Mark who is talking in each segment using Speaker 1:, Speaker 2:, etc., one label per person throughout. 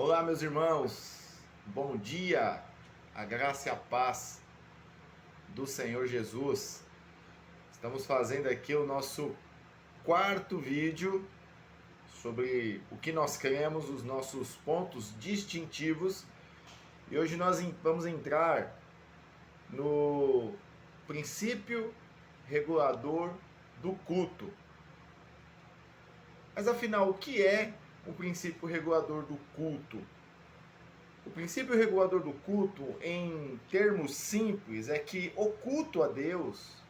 Speaker 1: Olá, meus irmãos, bom dia, a graça e a paz do Senhor Jesus. Estamos fazendo aqui o nosso quarto vídeo sobre o que nós cremos, os nossos pontos distintivos, e hoje nós vamos entrar no princípio regulador do culto. Mas afinal, o que é o princípio regulador do culto? O princípio regulador do culto, em termos simples, é que o culto a Deus,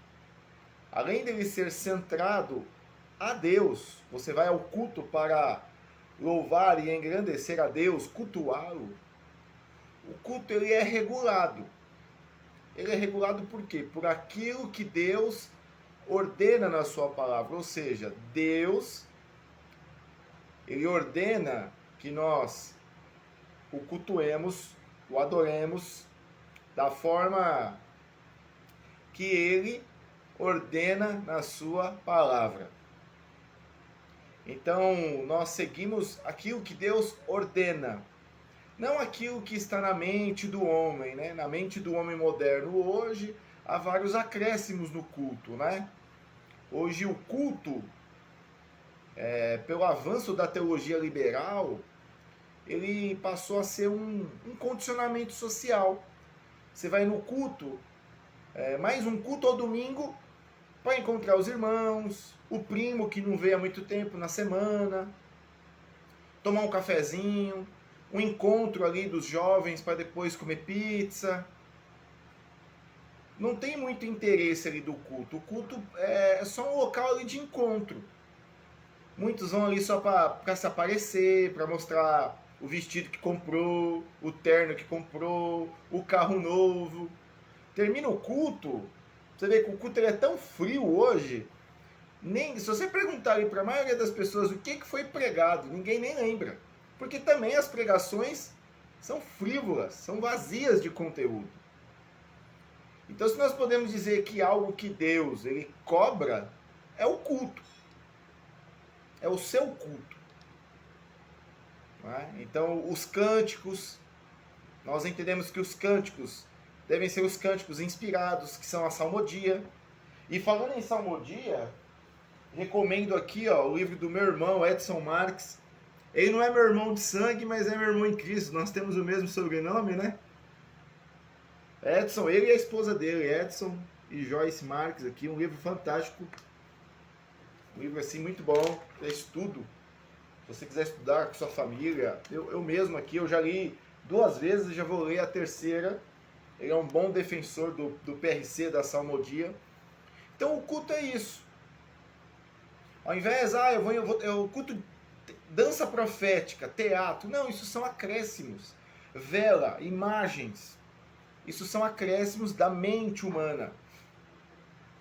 Speaker 1: além dele ser centrado a Deus, você vai ao culto para louvar e engrandecer a Deus, cultuá-lo. O culto ele é regulado. Ele é regulado por quê? Por aquilo que Deus ordena na sua palavra. Ou seja, Deus, ele ordena que nós o cultuemos, o adoremos da forma que ele ordena na sua palavra. Então, nós seguimos aquilo que Deus ordena, não aquilo que está na mente do homem, né? Na mente do homem moderno. Hoje, há vários acréscimos no culto, né? Hoje, o culto, pelo avanço da teologia liberal, ele passou a ser um condicionamento social. Você vai no culto, mais um culto ao domingo, para encontrar os irmãos, o primo que não vê há muito tempo na semana, tomar um cafezinho, um encontro ali dos jovens para depois comer pizza. Não tem muito interesse ali do culto. O culto é só um local ali de encontro. Muitos vão ali só para se aparecer, para mostrar o vestido que comprou, o terno que comprou, o carro novo. Termina o culto, você vê que o culto ele é tão frio hoje, nem se você perguntar para a maioria das pessoas o que foi pregado, ninguém nem lembra. Porque também as pregações são frívolas, são vazias de conteúdo. Então, se nós podemos dizer que algo que Deus ele cobra, é o culto. É o seu culto. Não é? Então, os cânticos, nós entendemos que os cânticos devem ser os cânticos inspirados, que são a salmodia. E falando em salmodia, recomendo aqui o livro do meu irmão, Edson Marques. Ele não é meu irmão de sangue, mas é meu irmão em Cristo. Nós temos o mesmo sobrenome, né? Edson, ele e a esposa dele, Edson e Joyce Marques aqui. Um livro fantástico. Um livro assim muito bom para estudo. Se você quiser estudar com sua família. Eu mesmo aqui, eu já li 2 vezes e já vou ler a terceira. Ele é um bom defensor do PRC, da salmodia. Então o culto é isso. Ao invés, eu culto dança profética, teatro. Não, isso são acréscimos. Vela, imagens. Isso são acréscimos da mente humana.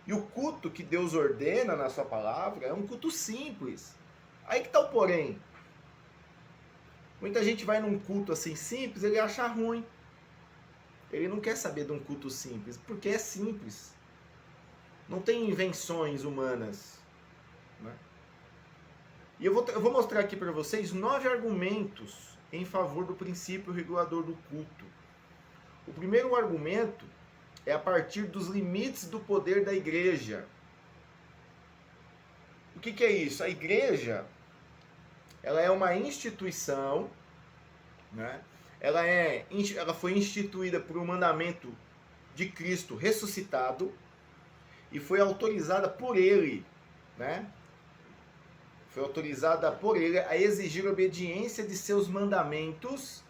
Speaker 1: E o culto que Deus ordena na sua palavra é um culto simples. Aí que está o porém. Muita gente vai num culto assim simples, ele acha ruim. Ele não quer saber de um culto simples, porque é simples. Não tem invenções humanas. Né? E eu vou mostrar aqui para vocês 9 argumentos em favor do princípio regulador do culto. O primeiro argumento é a partir dos limites do poder da igreja. O que é isso? A igreja, ela é uma instituição, né? Ela foi instituída por um mandamento de Cristo ressuscitado e foi autorizada por ele, né? Foi autorizada por ele a exigir obediência de seus mandamentos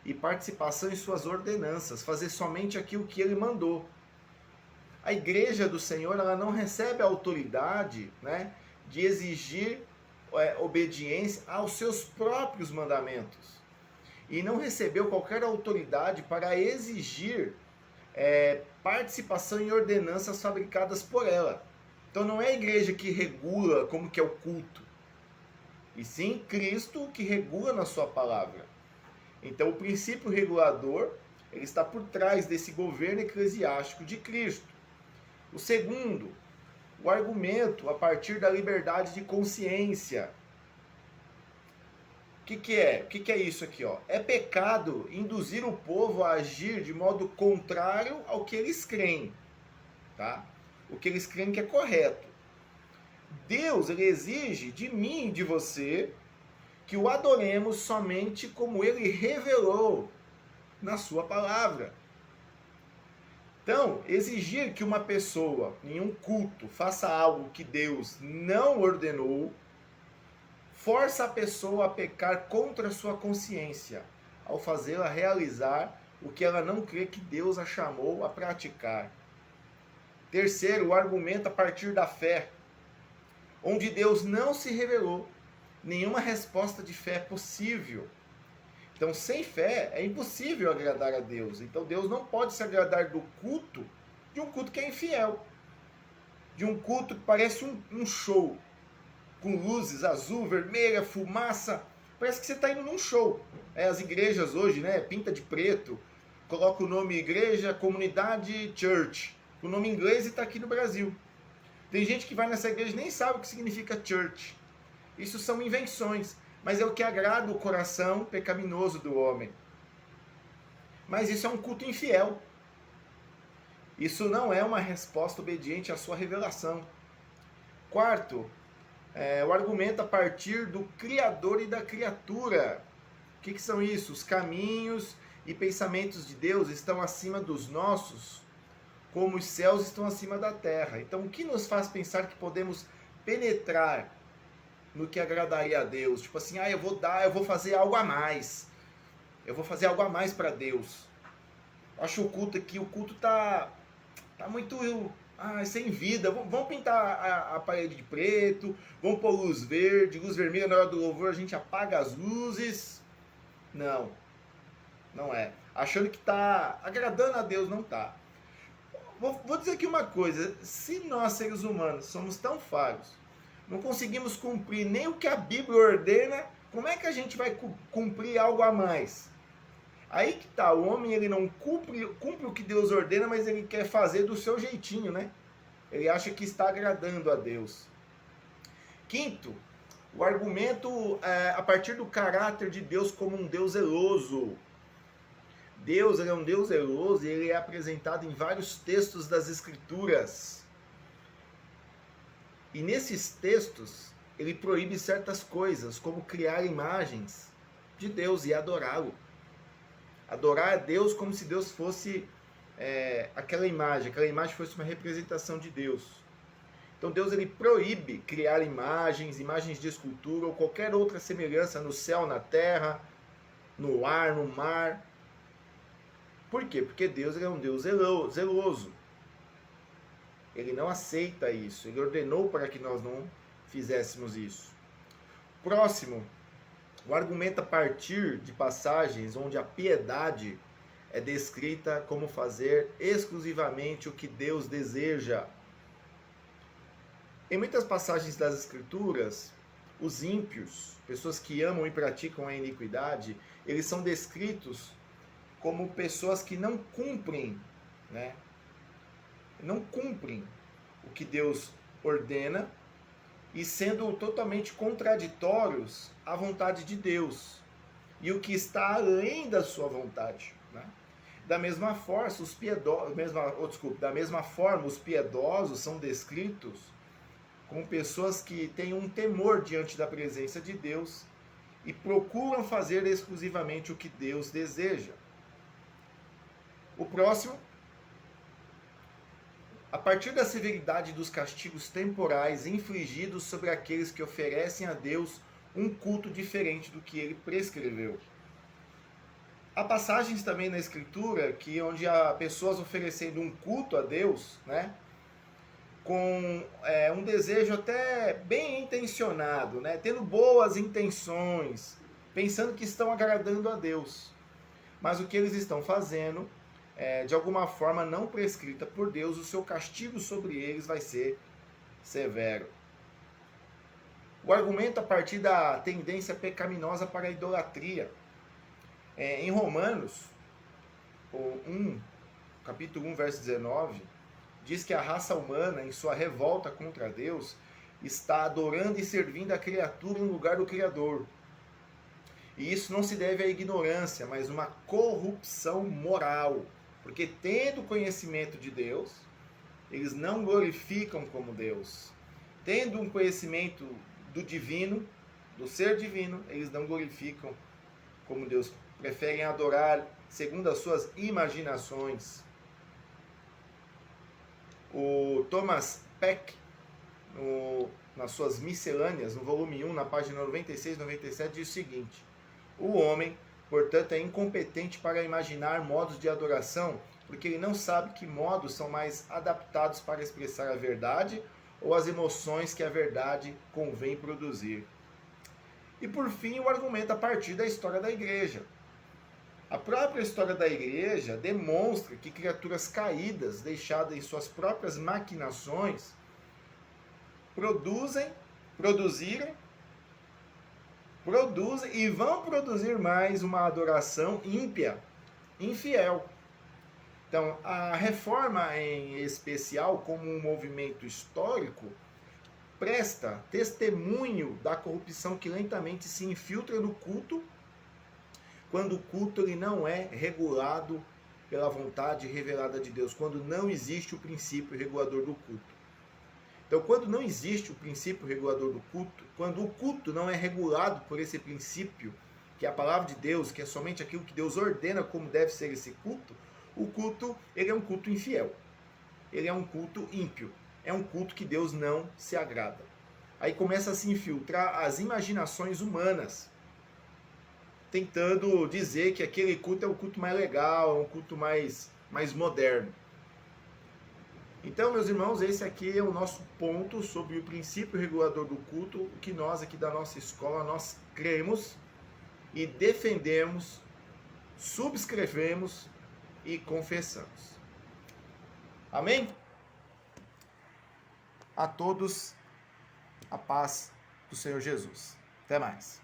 Speaker 1: e participação em suas ordenanças, fazer somente aquilo que ele mandou. A igreja do Senhor, ela não recebe a autoridade, né, de exigir obediência aos seus próprios mandamentos. E não recebeu qualquer autoridade para exigir participação em ordenanças fabricadas por ela. Então não é a igreja que regula como que é o culto, e sim Cristo que regula na sua palavra. Então o princípio regulador ele está por trás desse governo eclesiástico de Cristo. O segundo, o argumento a partir da liberdade de consciência. que é? O que é isso aqui? Ó? É pecado induzir o povo a agir de modo contrário ao que eles creem. Tá? O que eles creem que é correto. Deus, ele exige de mim e de você que o adoremos somente como ele revelou na sua palavra. Então, exigir que uma pessoa em um culto faça algo que Deus não ordenou, força a pessoa a pecar contra a sua consciência, ao fazê-la realizar o que ela não crê que Deus a chamou a praticar. Terceiro, o argumento a partir da fé, onde Deus não se revelou, nenhuma resposta de fé é possível. Então, sem fé, é impossível agradar a Deus. Então, Deus não pode se agradar do culto, de um culto que é infiel. De um culto que parece um show, com luzes azul, vermelha, fumaça. Parece que você está indo num show. As igrejas hoje, né, pinta de preto, coloca o nome igreja, comunidade, church. O nome inglês está aqui no Brasil. Tem gente que vai nessa igreja e nem sabe o que significa church. Isso são invenções. Mas é o que agrada o coração pecaminoso do homem. Mas isso é um culto infiel. Isso não é uma resposta obediente à sua revelação. Quarto, o argumento a partir do Criador e da criatura. O que são isso? Os caminhos e pensamentos de Deus estão acima dos nossos, como os céus estão acima da terra. Então, o que nos faz pensar que podemos penetrar no que agradaria a Deus? Tipo assim, eu vou fazer algo a mais. Eu vou fazer algo a mais para Deus. Acho o culto aqui, o culto tá muito sem vida. Vamos pintar a parede de preto, vamos pôr luz verde, luz vermelha. Na hora do louvor a gente apaga as luzes. Não é. Achando que tá agradando a Deus, não tá. Vou dizer aqui uma coisa, se nós seres humanos somos tão falhos, não conseguimos cumprir nem o que a Bíblia ordena, como é que a gente vai cumprir algo a mais? Aí que tá, o homem ele não cumpre o que Deus ordena, mas ele quer fazer do seu jeitinho, né? Ele acha que está agradando a Deus. Quinto, o argumento a partir do caráter de Deus como um Deus zeloso. Deus ele é um Deus zeloso e ele é apresentado em vários textos das Escrituras. E nesses textos, ele proíbe certas coisas, como criar imagens de Deus e adorá-lo. Adorar a Deus como se Deus fosse aquela imagem fosse uma representação de Deus. Então Deus ele proíbe criar imagens de escultura ou qualquer outra semelhança no céu, na terra, no ar, no mar. Por quê? Porque Deus ele é um Deus zeloso. Ele não aceita isso. Ele ordenou para que nós não fizéssemos isso. Próximo, o argumento a partir de passagens onde a piedade é descrita como fazer exclusivamente o que Deus deseja. Em muitas passagens das Escrituras, os ímpios, pessoas que amam e praticam a iniquidade, eles são descritos como pessoas que não cumprem, né? Não cumprem o que Deus ordena e sendo totalmente contraditórios à vontade de Deus e o que está além da sua vontade, né? Da mesma forma, os piedosos são descritos como pessoas que têm um temor diante da presença de Deus e procuram fazer exclusivamente o que Deus deseja. O próximo, a partir da severidade dos castigos temporais infligidos sobre aqueles que oferecem a Deus um culto diferente do que ele prescreveu. Há passagens também na Escritura que onde há pessoas oferecendo um culto a Deus, né, com um desejo até bem intencionado, né, tendo boas intenções, pensando que estão agradando a Deus. Mas o que eles estão fazendo de alguma forma não prescrita por Deus, o seu castigo sobre eles vai ser severo. O argumento a partir da tendência pecaminosa para a idolatria. Em Romanos, capítulo 1, verso 19, diz que a raça humana, em sua revolta contra Deus, está adorando e servindo a criatura em lugar do Criador. E isso não se deve à ignorância, mas uma corrupção moral. Porque tendo conhecimento de Deus, eles não glorificam como Deus. Tendo um conhecimento do divino, do ser divino, eles não glorificam como Deus. Preferem adorar segundo as suas imaginações. O Thomas Peck, nas suas miscelâneas, no volume 1, na página 96 e 97, diz o seguinte: o homem, portanto, é incompetente para imaginar modos de adoração, porque ele não sabe que modos são mais adaptados para expressar a verdade ou as emoções que a verdade convém produzir. E por fim, o argumento a partir da história da igreja. A própria história da igreja demonstra que criaturas caídas, deixadas em suas próprias maquinações, produzem e vão produzir mais uma adoração ímpia, infiel. Então, a reforma em especial, como um movimento histórico, presta testemunho da corrupção que lentamente se infiltra no culto, quando o culto ele não é regulado pela vontade revelada de Deus, quando não existe o princípio regulador do culto. Então, quando não existe o princípio regulador do culto, quando o culto não é regulado por esse princípio, que é a palavra de Deus, que é somente aquilo que Deus ordena como deve ser esse culto, o culto ele é um culto infiel. Ele é um culto ímpio. É um culto que Deus não se agrada. Aí começa a se infiltrar as imaginações humanas, tentando dizer que aquele culto é um culto mais legal, é um culto mais moderno. Então, meus irmãos, esse aqui é o nosso ponto sobre o princípio regulador do culto, o que nós aqui da nossa escola, nós cremos e defendemos, subscrevemos e confessamos. Amém? A todos, a paz do Senhor Jesus. Até mais.